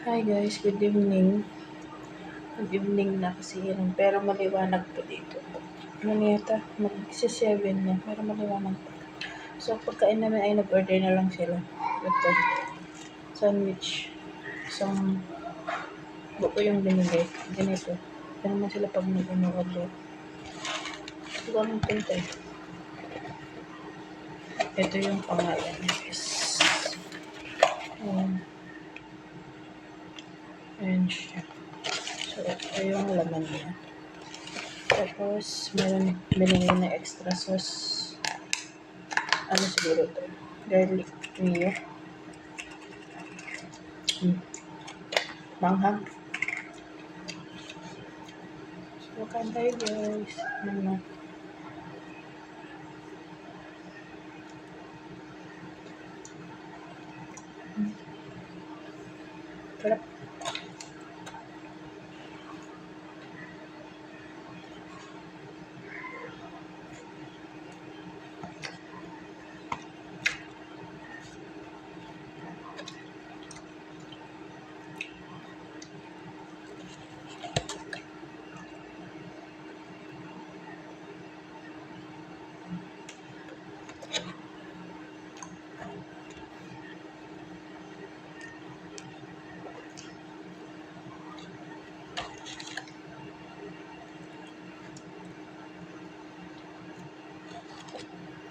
Hi guys, good evening. Good evening na kasi yun, pero maliwanag pa dito. Ano yata, mag-7 na, pero maliwanag pa. So, pagkain namin ay nag-order na lang sila. Ito, sandwich. Isang buko yung binigay. Ganito. Ito naman sila pag nag-order. Ito kami punta eh. Ito yung pangalan niya guys. Ayan siya. So, ito yung laman niya. Tapos, meron binigay na extra sauce. Ano siguro ito? Garlic mayo. Manghang. So, kain tayo guys. Ano? Sarap.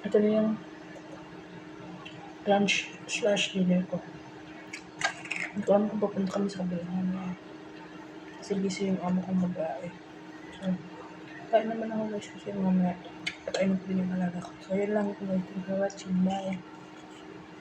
Ito na yung lunch/dinner ko. Hindi ko alam kung papunta kami sa kabilang na. Kasi busy yung amo kong mag-aay. So, kain naman ako guys kasi mamaya patayin ko din yung alaga ko. So, yun lang. Thank you for watching. Bye.